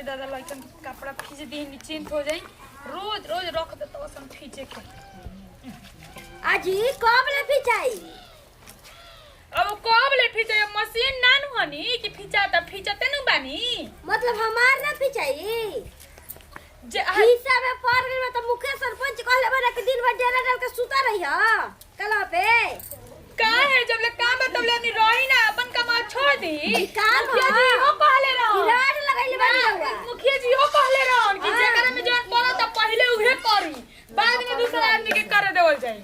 दादा लइकन कपड़ा खींच दी निश्चिंत हो जाई रोज रोज रख दे तो सब खींचे के आजी कब ले फिचाई अब कब ले फिचे मशीन नानु हनी कि फिचाता फिचते नु बानी मतलब हमार ना फिचाई जे हिस्सा में पड़ गई तो मुखिया सरपंच कहले बना कि दिन भर डेरा डाल के सुता रही ह कला पे का है जब ले काम तब ले रही ना अपन कमा छोड़ दी काम मुखिया जी हो कहले रहो लाड लगाइले बानी रहुआ मुखिया जी हो कहले रहो कि जेकरा में जौन पड़ा त पहले उहे करी बाद में दूसरा आदमी के कर देवल जाई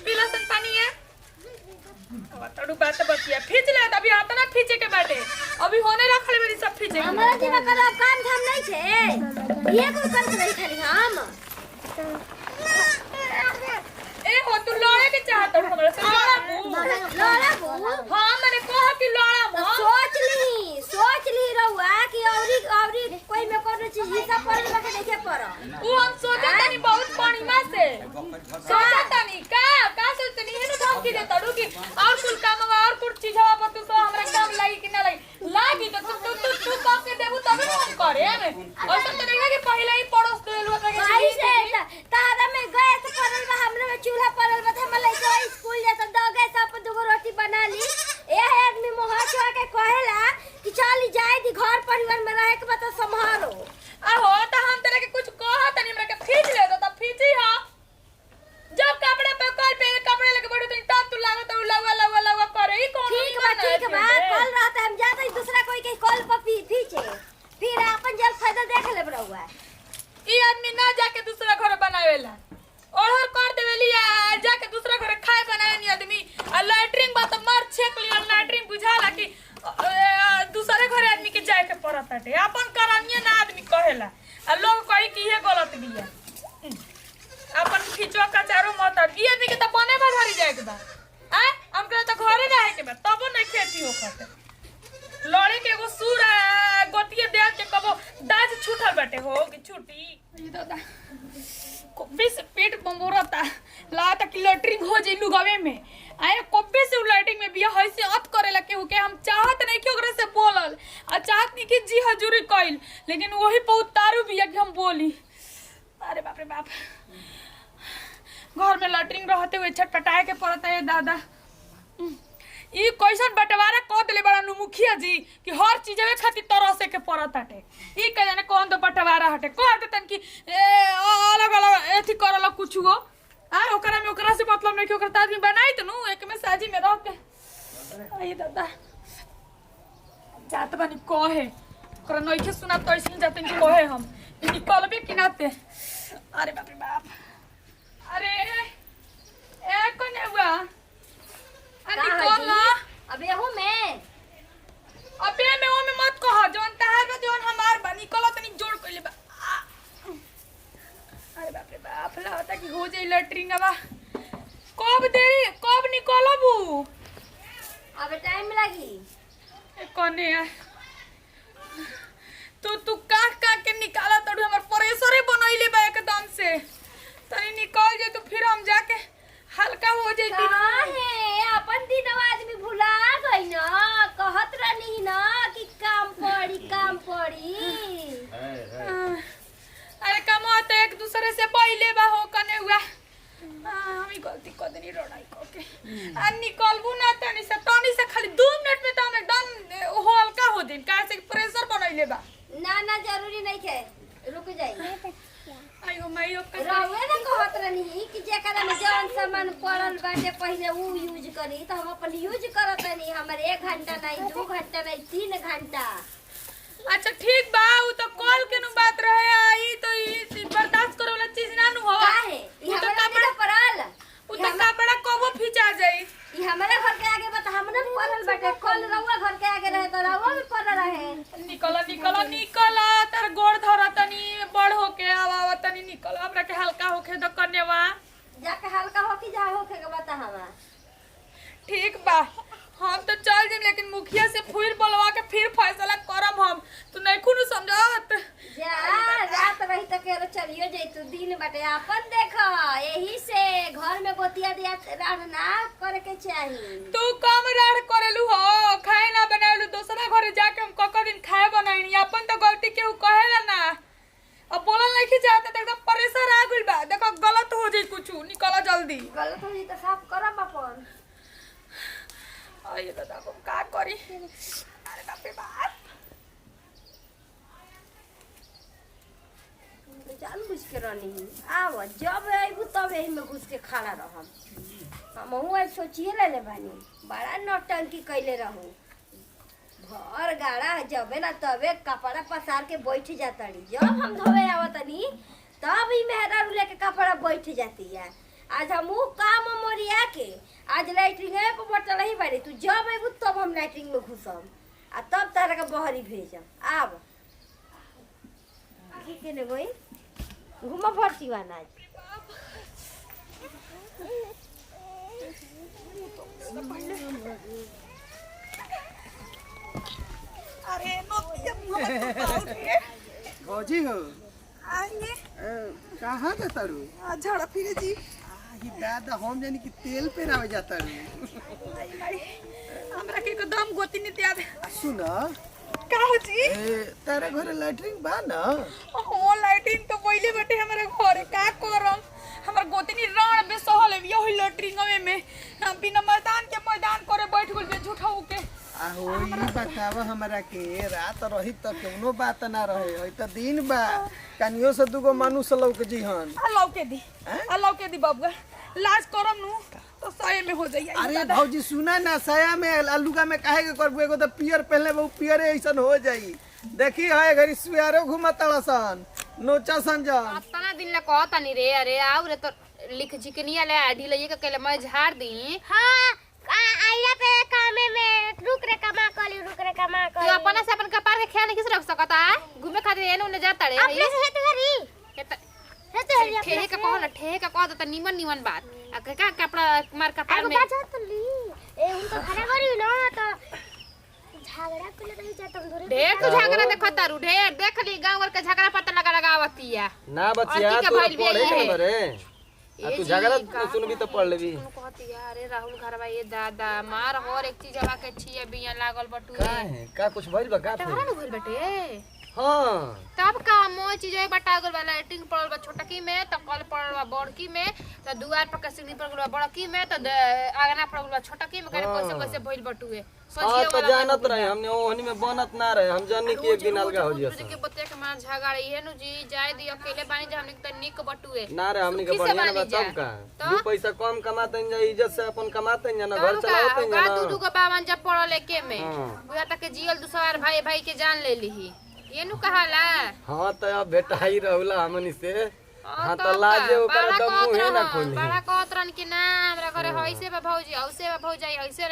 पीला सन पानी है तड़ू बात बतिया खींच ले अभी हाथ ना खींचे के बाटे अभी होने रखले मेरी सब खींचे हमारा जीवा करा काम धाम नहीं छे ये कोई कर नहीं खाली हम ए हो तू लड़े के चाहत हो हमरा से लड़ाबू हां मैंने कहा कि लड़ा सोच ली रहुआ कि औरी कोई में कोनो चीज हिस्सा पड़ के देखे पर वो हम सोचा तनी बहुत पानी में से सोचा तनी का सोचनी है ना धमकी दे तड़ू कि और कुल काम और कुछ चीज हवा पर तू तो हमरा काम लागी कि ना लागी तो तू काम के देबू तब हम करे में और सब तो देखा कि पहले ही पड़ोस देलवा कैसे तारा में गैस पड़ल बा हमरा में चूल्हा पड़ल बा हम लइका स्कूल जात द गैस अपन दुगो रोटी बना ली ए आदमी मोहा छुआ के कहेला कि चली जाए दी घर परिवार में रहे के बता संभालो आहो त हम तेरे के कुछ कहा तनी हमरा के खींच ले तो तब खींची हां जब कपड़े पे कल पे कपड़े लेके बैठो तो तब तू लागत तो लवा करे ही कौन ठीक बा कल रात हम जाते दूसरा कोई के कॉल पर पीछे फिर अपन जल फायदा देख ले बरहुआ ई आदमी ना जाके दूसरा घर बनावेला ओहर कर देवेली जाके दूसरा घर खाए बनावे नी आदमी आ लैट्रिन बात मार छेक लियो लैट्रिन बुझाला कि दूसरे घर आदमी के जाए के पड़त बाटे अपन करानिए ना आदमी कहेला आ लोग कहि कि ये गलत बिया अपन खिचवा का चारो मत ई आदमी के त बने बाजारी जाए के बा हमके त घरे रहे के बा तबो नहीं खेती हो खाते लड़े के एगो सूर गोतिए दे के कबो दाज छूटल बाटे हो कि छूटी ये दादा कोबे से पेट बंबोरता लाता कि लैट्रिन हो जाई लुगावे में आए कोबे से लैट्रिन में बिया हइसे अत करेला के हो के हम चाहत नहीं कि ओकरा से बोलल आ चाहत नहीं कि जी हजूरी कइल लेकिन वही पे उतारू बिया कि हम बोली अरे बाप रे बाप घर में लैट्रिन रहते हुए छटपटाए के पड़ता है दादा ई कैसन बंटवारा क देले बड़ा नु मुखिया जी कि हर चीजवे खातिर तरह से के पड़त हटे ई के जाने कौन तो बंटवारा हटे कह देतन कि अलग अलग एथी करल कुछ हो ओकरा में ओकरा से मतलब नहीं कि ओकरा आदमी बनाई त नु एक में साजी में रह के आई दादा जात बनी कहे ओकरा नइखे सुना तो ऐसे जातन कि कहे हम ई निकलबे कि नाते अरे बाप रे बाप अरे ए कोने हुआ अबे हो मैं मत कहो जोन तहार बा जोन हमार बा निकलो तनी जोड़ कइले बा अरे बाप रे बाप लागता कि हो जाई लैट्रिन बा कब निकलबू अबे टाइम लगी कोने तू का के निकाला तड़ू हमर प्रेशर बनइले बा एकदम से तनी निकल जे तो फिर हम जाके हल्का हो जाई काहे अपन दिन आदमी भुला गई ना कहत रहनी ना कि काम पड़ी अरे कमा तो एक दूसरे से पहले बा हो कने हुआ हम ही गलती कर देनी रोड़ाई को के आ निकलबू ना तनी से खाली 2 मिनट में तो हम एकदम हल्का हो दिन काहे से प्रेशर बनइले बा ना जरूरी नहीं है रुक जाई आयो मायो रहुए ना कहत रहनी कि जेकरा में जौन सामान पड़ल बाटे पहले ऊ यूज करी तो हम अपन यूज करत नहीं हमर 1 घंटा नहीं 2 घंटा नहीं 3 घंटा अच्छा ठीक बा ऊ तो कॉल के नु बात रहे आई तो ई बर्दाश्त करे वाला चीज ना नु हो काहे ई हमरा कपड़ा पड़ल ऊ तो कपड़ा कबो फिचा जाई ई हमारे घर के आगे बता हमने पड़ल बाटे कल रहुआ घर के आगे रहे तो रहुआ भी पड़ल रहे निकल तार गोड़ धर तनी बड़ होके आवा तनी निकल हमरा के हल्का होके द कन्यावा जाके हल्का होके जा होके के बता हवा ठीक बा हम तो चल जेम लेकिन मुखिया से फिर बोलवा के फिर फैसला करब हम तू नहीं खुनु समझत जा रात रही तक के चलियो जे तू दिन बाटे अपन देख यही से घर में गोतिया दिया रान ना करे के चाहिए तू कम राड़ करेलू हो खाए ना बनाएलू दूसरा घरे जाके हम कक दिन खाए बनाई अपन तो गलती केहू कहे नहीं जाते तो एकदम परेशान आ गइल बा। देखो गलत हो जाई कुछ, निकल जल्दी। गलत हो जी तो साफ करब अपन। ये दादा को का करी। अरे बाप रे बाप। जान बुझ के रहनी आव जब आइबू तब यही में घुस के खड़ा रहम। हमहू आज सोचिए ले बानी बड़ा नौटंकी कैले रहूं। घर गाड़ा जबे ना तबे कपड़ा पसार के बैठ जातड़ी। जब हम धोवे आवतनी तब ही मेहरा लेके कपड़ा बैठ जाती है। आज हमहू काम मोरिया के आज लाइटिंग पे बटल ही बाड़ी। तू जब आइबू तब हम लाइटिंग में घुसम आ तब तारा के बहरी भेजम। आव की केने गई घुमा फरती वाना आज। अरे नोतिया भौजी हो आइए कहाँ जाता रू? झाड़ा फिरे जी। ये दादा हम जानी कि तेल पे ना जाता रू। हमरा के एकदम गोती नहीं त्याद। सुन का हो जी? तारा घरे लैट्रिन बा ना? हो लाइटिंग तो पहले बटे हमारे घरे का करम। हमर गोतनी रण में सहल है यही लैट्रिन में हम बिना मैदान के मैदान करे बैठ गेल बे झूठा के। आहो ये बतावा हमरा के रात रही त कोनो बात ना रहे होई त दिन बा कनियो से दुगो मानुस लौक जीहन लौके दी बाबू लाज करम नु तो सही में हो जाई। अरे भौजी सुना ना साया में अलुगा में काहे के करबो एगो त पियर पहले बहु पियरे ऐसन हो जाई। देखी है घरी सुयारो घुमतड़सन नोचा संजन तना दिन ला कहतानी रे। अरे आउ रे तो लिख चिकनिया ले आडी लइए के केले मैं झाड़ दी। हां आइला पे कामे में रुक रे कमा तू अपना से अपन कपार के ख्याल नहीं किस रख सकता घूमे खातिर एने ओने जाता रे। अपने से हेत हरी ठेहे का कहो ना ठेहे का कह त निमन बात आ का कपड़ा मार कपार में बाजा तो ली ए उन तो खड़ा करी ना तो झगड़ा के रही जात हम धरे। ढेर तू झगड़ा देखता रू ढेर देख ली गांव घर के झगड़ा पता लगावतिया ना बचिया तू पढ़े के नंबर है आ तू झगड़ा सुनबी तो पढ़ लेबी। कहती अरे राहुल घरवा ये दादा मार हर एक चीज हवा के छिए बिया लागल बटू का है का कुछ भइल बा का तहरा न भइल बटे। हां तब का मोय चीज बटा गल वाला लाइटिंग पड़ल बा छोटकी में त कल पड़ल बा बड़की में त दुआर पर के सीढ़ी पर गल बा बड़की में त आगना पड़ल बा छोटकी में करे कैसे भइल बटुए हां तो जानत रहे हमने ओहनी में बनत ना रहे हम जानी कि एक दिन अलगा हो जियो के बते के मार झगड़ा ये नु जी जाय दी अकेले बानी जे हमने त निक बटुए ना रे हमनी के बढ़िया ना तब का दू पैसा कम कमाते जा इज्जत से अपन कमाते जा ना घर चलाते जा ना दू को बावन जब पड़ल एके में बुआ तक के जियल दुसवार भाई के जान ले लीही ये नु कहाला। हां त अब भेटाई रहला हमनी से हां त लाजे ओकर दम मुहे ना खोली बड़ा कहतरन कि ना हमरा घरे होइसे बा भौजी औसे बा भौजाई औसे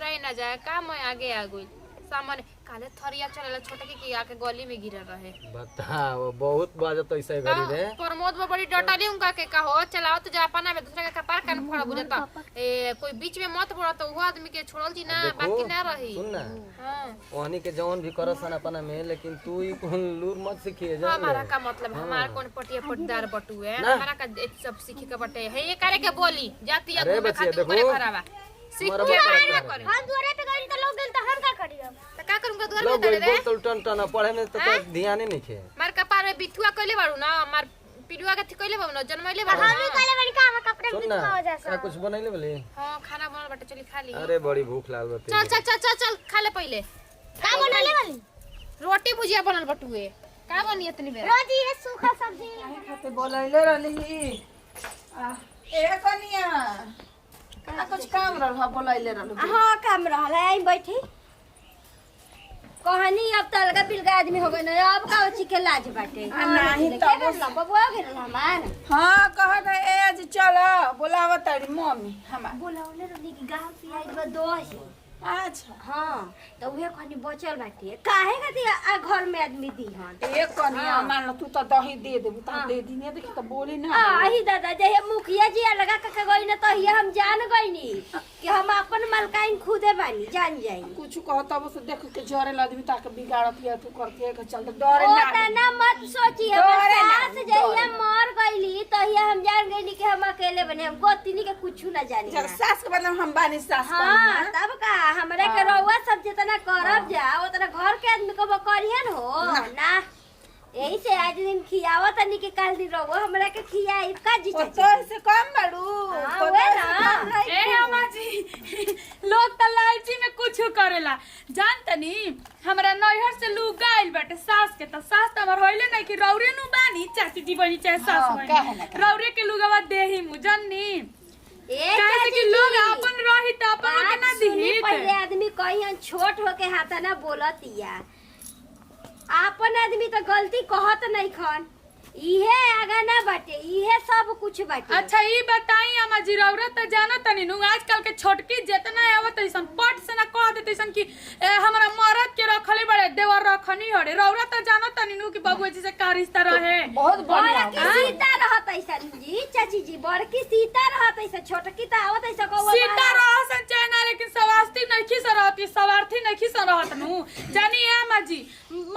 रहे ना जाए का मैं आगे आ गई सामने काले थरिया चलेला छोटकी की आके गली में गिरल रहे। बताओ बहुत बाजत ऐसे गरी रे प्रमोद में बड़ी डटली उनका के कहो चलाओ तो जापाना में दूसरा के कपार कान फोड़ा बुझता ए कोई बीच में मत पड़ा तो वो आदमी के छोड़ल जी ना बाकी ना रही। सुन ना हां ओहनी के जौन भी करसन अपना में लेकिन तू ई कोन लूर मत सीखिए जा। हमारा का मतलब हमार कौन पटिया पटदार बटुए हमारा का सब सीखे के बटे है ये करे के बोली जाती है घूमे खातिर करे खराबा सीख के करे हम दुआरे पे गई तो लोग गेल तो हम का करियो त का करूंगा दुआर लोग पे रे बोल टन टन पढ़े में तो ध्यान ही नहीं खे मार कपार में बिथुआ कइले बाड़ू ना मार पिलुआ के कइले बाड़ू ना जन्मइले बाड़ू हम ही कहले बनी का हम कपड़े सुन में ना हो जासा। का कुछ बनैले बोले हां खाना बनल बटे चली खा ली। अरे बड़ी भूख लागल बते चल चल चल चल खा ले पहले का बनले वाली रोटी भुजिया बनल बटुए का बनी इतनी बेर रोजी है सूखा सब्जी खाते बोलैले रहली ए कनिया का कुछ काम रहल बोलैले रहल। हां काम रहल है बैठी कहानी अब तो अलगा बिलगा आदमी हो गए ना अब का उची के लाज बाटे नाही तब बबुआ गेल हमार हां कहत है ए आज चल बोलावत तारी मम्मी हमार बोलावले रहनी कि गांव से आइल बा दोस्त। अच्छा हां तो उहे खनी बचल बाटे काहे खातिर आ घर में आदमी दी हन ए कनिया मान लो तू तो दही दे देबू त दे दी ने देखी त बोली ना आही दादा जे मुखिया जी लगा के गई ना तो ये हम जान गईनी कि हम अपन मालकाइन खुदे बानी जान जाई कुछ कहत अब से देख के जरे आदमी ताके बिगाड़त या तू करके के चलते डरे ओ ना तना मत सोची हम सास जइया मर गईली तो ये हम जान गईनी कि हम अकेले बने हम गोतिनी के कुछ ना जानी जब सास के मतलब हम बानी सास हां तब का हमरे के रउआ सब जितना करब जा उतना घर के आदमी को करियन हो ना यही से आज दिन खियावा तनी के काल दिन रहो हमरा के खियाई का जी तो चाची से कम बाड़ू हाँ, वे ना। ए अम्मा जी लोग त लालची में कुछ करेला जानतनी हमरा नैहर से लोग गाइल बाटे सास के त सास त हमर होइले नहीं कि रौरे नु बानी चाची जी बनी चाहे सास हाँ, काहे ना, बनी रौरे के लुगवा देही मु जाननी ए काहे कि लोग अपन रही त अपन के ना दिही पहले आदमी कहीं छोट होके हाथा ना बोलतिया आपन आदमी तो गलती कहत नहीं खन इहे आगा ना बाटे इहे सब कुछ बाटे अच्छा ई बताई अम्मा जी रौरा त जानो तनी नु आजकल के छोटकी जितना आवत ऐसन पट से ना कह देते ऐसन कि हमरा मरद के रखले बड़े देवर रखनी हड़े रौरा त जानो तनी नु कि बाबू जी से का रिश्ता रहे बहुत बढ़िया बड़की सीता रहत ऐसा जी चाची जी बड़की सीता रहत ऐसा छोटकी त आवत ऐसा कौवा सीता रहसन चाहे लेकिन सवास्ती नहीं से रहती सवार्थी नहीं से रहत नु जानी अम्मा जी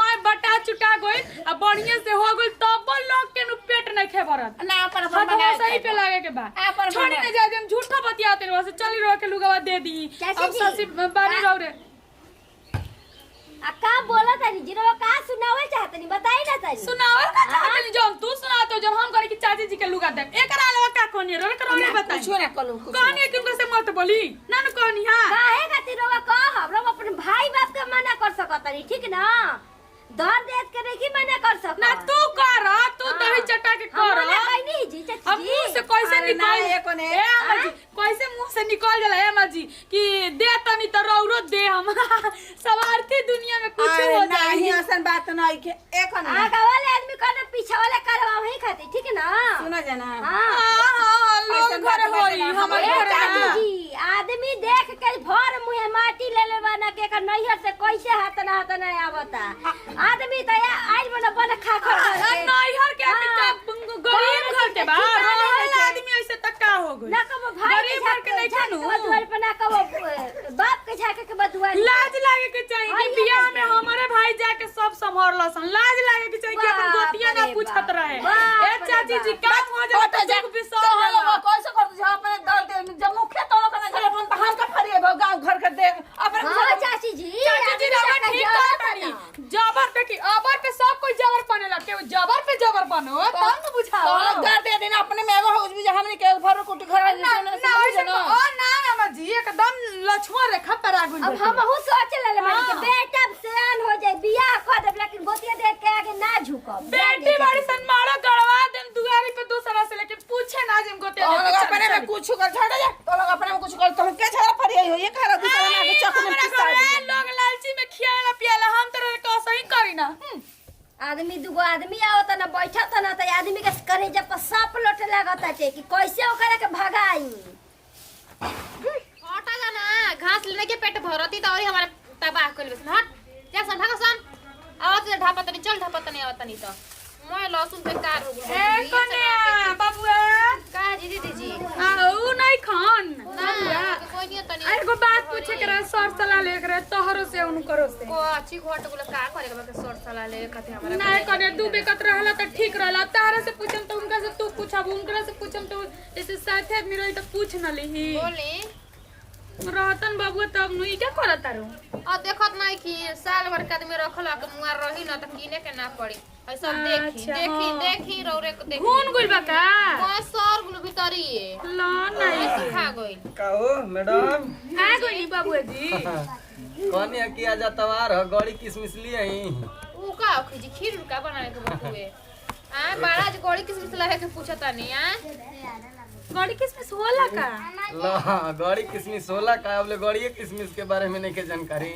मैं बटा चुटा गइल आ बढ़िया से हो गइल तब लोग के नु पेट नहीं खे भरत ना पर हाँ तो सही पे लागे के बा अपन छोड़ी न जा हम झूठा बतियाते रहो से चली रहो के लुगावा दे दी चाची अब जी, ससी बानी रहो रे आ का बोलत है जीरो का सुनावे चाहतनी बताई ना तनी सुनाओ का चाहतनी जो तू सुनातो जो हम करे कि चाची जी के लुगा दे एकरा अलवा का कोनी रे एकरा रे बताई कुछ ना कलू कुछ कहानी है तुमको से मत बोली ना न कहनी हां काहे खातिर रवा कह हमरा अपन भाई बाप के मना कर सकतनी ठीक ना दर देत के नहीं मना कर सकत ना तू कर तू दही चटा के कर हम मना नहीं जी चाची अब मुंह से कैसे अरे ना, निकल ये कोने? ए अम्मा जी कैसे मुंह से निकल जाला ए अम्मा जी कि दे तनी त रौरो दे हम सवार्थी दुनिया में कुछ अरे हो नहीं जाए ऐसन बात नहीं के एक ना आगा वाले आदमी करने पीछे वाले करवा वही खातिर ठीक ना सुना जाना हां लोग ऐसन घर बात होई नहीं करना, हमारे ए घर चाची ना। जी आदमी देख के भर मुंह माटी ले ले बना के कर नैहर से कैसे हाथ ना आवता आदमी त आज बना बना खा खा के नैहर के आदमी त गरीब घर के बा रहल आदमी ऐसे तक का हो गई ना कबो भाई गरीब घर के नहीं खानू बतुआर पे ना कबो बाप के झाके के बतुआर लाज लागे के चाहिए कि आई बियाह आई में हमारे भाई जाके सब संभालसन लाज लागे के चाहिए कि अपन बाप गोतिया ना रे पूछत बाप, रहे बाप ए रे चाची जी बाप। काम हो जाए तो देख विश्वास वाला कैसे कर दे अपने दर्द जब मुख्य तो लोग ना घर अपन बाहर का फरिए गांव घर के दे अपने हां चाची जी चाची जी रवा ठीक कहतानी जबर पे की अबर पे सब कोई जबर बनेला के जबर पे जबर बनो तब न तो बुझाओ लोग दर्द दे देना अपने में एगो हो भी हमने के घर कुटी घर ओ ना अम्मा जी एकदम लक्ष्मण रेखा पर आगुल अब हम हूं सोच ले मानी के बेटा सियान हो जाए बियाह कर दे लेकिन गोतिया देख के आगे ना झुकब बेटी बड़ी सन मारो गड़वा देम दुआरी पे दूसरा से लेके पूछे ना जिम गोते तो लोग अपने में कुछ कर छोड़ जा तो लोग अपने में कुछ कर तो के छाड़ा फरिए हो ये खा दूसरा ना के चक में पिसा दे लोग लालची में खियाला पियाला हम तो का सही करी ना आदमी दुगो आदमी आवत ना बैठत ना त आदमी के करे जब सांप लोटे लागत है कि कैसे ओकरा के भगाई हटा जाना घास लेने के पेट भरती तो और हमारे तबाह कर बस हट जा सन भाग सन आवत से ढापा तनी चल ढापा तनी आवत नहीं तो मैं लहसुन बेकार हो गई ए कन्या बाबूआ का जी दीदी जी आ ऊ नहीं खान ना कोई नहीं तनी अरे को बात पूछे करे सर सलाह ले करे तोहरो से उन करो से को अच्छी घोट गुलो का करेगा के सर सलाह ले कथे हमारा नहीं करे दू बेकत रहला त ठीक रहला तारे से पूछम तो उनका से तू पूछब उनकरा से पूछम तो ऐसे साथे आदमी रही तो पूछ न लेही बोली रहतन बाबू तब नु ई क्या करत तारू और देखत नहीं कि साल भर के आदमी रखला के मुआ रही ना तो कीने के ना पड़ी ऐ सब देखी अच्छा, देखी हाँ। देखी रौरे को देखी खून गुल बका कोई सर गुलो भीतरी है ला नहीं खा गई कहो मैडम आ गई बाबू जी कहनी है कि आज तवार हो गौड़ी किसमिस लिए ही ऊ का खिजी खीर का बनाने के बटुए आ बड़ा जी गोड़ी किस मिसला है के पूछता नहीं आ गड़ी किसमें होला का ला गौड़ी किसमिस होला का बोले गौड़ी किसमिस के बारे में नहीं के जानकारी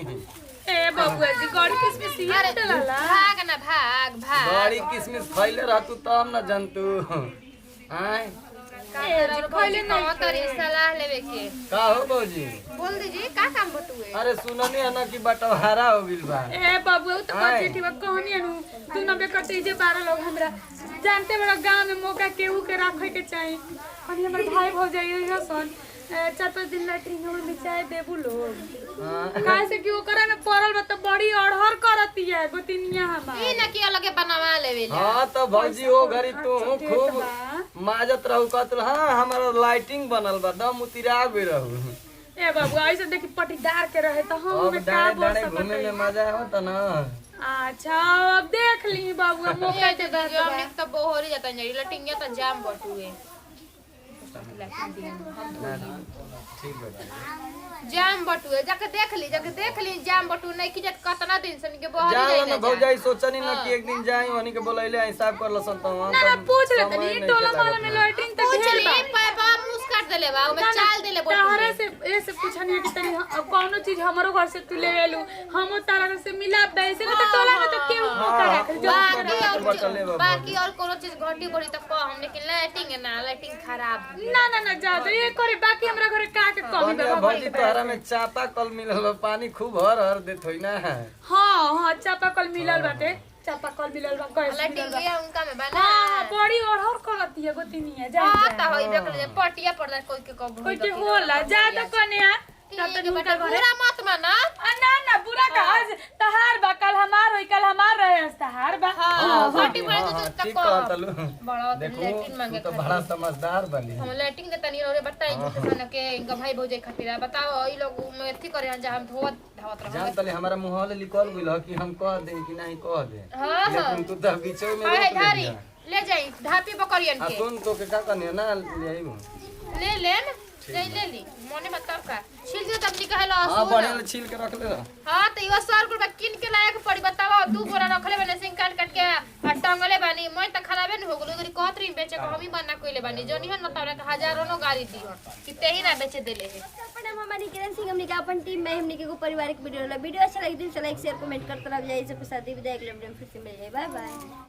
ए बाबू जी गड़ी किसमें सिया अरे चलाला भाग ना भाग भाग गौड़ी किसमिस खइले रहतू तब न जानतू आय खैले नहीं तरी सलाह लेवे के का हो बौजी बोल दीजिए का काम बटुए अरे सुननी है ना कि बटवारा हो गइल बा ए बाबू तो आय। चिट्ठी में कहनी अनु तू न बेकते जे 12 लोग हमरा जानते बड़ा गांव में मौका केहू के रखे के चाहिए और हमर भाई भौजाई है सन 4-5 दिन लैट्रिन में चाय देबू लोग हाँ। काहे से कि ओकरा में पड़ल बा त बड़ी अड़हर करती है गोतिनिया हमार ई न कि अलगे बनवा लेवे ले हाँ तो भौजी हो घरी तू खूब बा। माजत रहू कहत हाँ हमारा लाइटिंग बनल बा दम उतिरा गई रहू ए बाबू ऐसे देखी पटीदार के रहे तो हम अब में का डाँडे बोल डाँडे घूमे में मजा होता ना। अच्छा अब देख ली बाबू मौका ये दे तो हमने तो बोहरी जाता नहीं लटिंगे तो जाम बटुए ठीक है जाम बटुए जाके देख ली जाम बटुए नहीं की जत कितना दिन से के बोहरी जाओ जाए ना भौजाई सोचनी ना कि एक दिन जाई वनी के बोलैले हिसाब कर लसन तो हम ना पूछ ले तनी टोला माला में लॉटरिंग तक पूछ ली पापा मुस काट देले बा में चाल देले तारा से ऐसे पूछनी कि तनी कौनो चीज हमरो घर से तू ले एलू हम तारा घर से मिला वैसे में तो टोला में तो केहू का रख जो बाकी और कोनो चीज घटी बड़ी तो कह हमने कि लाइटिंग खराब ना जा दे ये करे बाकी हमरा घरे का के कमी बा भौजी तोहरा में चापा कल मिलल बा, पानी खूब हर देत होई ना। हां चापाकल मिलल बाटे चापाकल मिलल बा कैसे लाइटिंग ये उनका में बना हां बड़ी और करती है गोतिनिया जा आता होई देखले पटिया पड़ला कोई के कब कोई के होला जा तो कने तब तक उनका घरे पूरा मत माना ना बुरा का आज तहार बा कल हमार होई कल हमार रहे आज तहार बा हां घटी पड़े तो ठीक तक कहत लू। बड़ा देखो लाइटिंग तू मांगे तो बड़ा समझदार बनी। हम लाइटिंग देता नहीं रे बताई जैसे के इनका भाई भौजाई खातिर बताओ ई लोग मेथी करे जा हम धोवत धावत रह जान तले हमारा मुंह ले लिखल गइल ह कि हम कह दे कि नहीं कह दे, हां लेकिन तू तो बीचो में हां रोक धारी ले ले जाई धापी बकरियन के सुन तो के का करने ना ले आइबो। ले लेन ले ली मोने बताओ का छिल दे तब निकल हां बढ़िया ले छील के रख ले। हां तो इवा 100 रुपया किन के लायक पड़ी बताओ दू बोरा रखले बने सिंग काट काट के आ टंगले बानी मैं त खराबे न हो गेलो गरी कहत रही बेचे को हम ही बना कइले बानी जोनी है न तोरा के हजारों नो गाड़ी दी हो किते ही ना बेचे देले है अपन हमारी किरण सिंह हमने का अपन टीम में हमने के पारिवारिक वीडियो अच्छा लगे दिल से लाइक शेयर कमेंट करते रह जाइए सबके साथ ही विदाई अगले वीडियो में फिर से मिल जाए बाय बाय।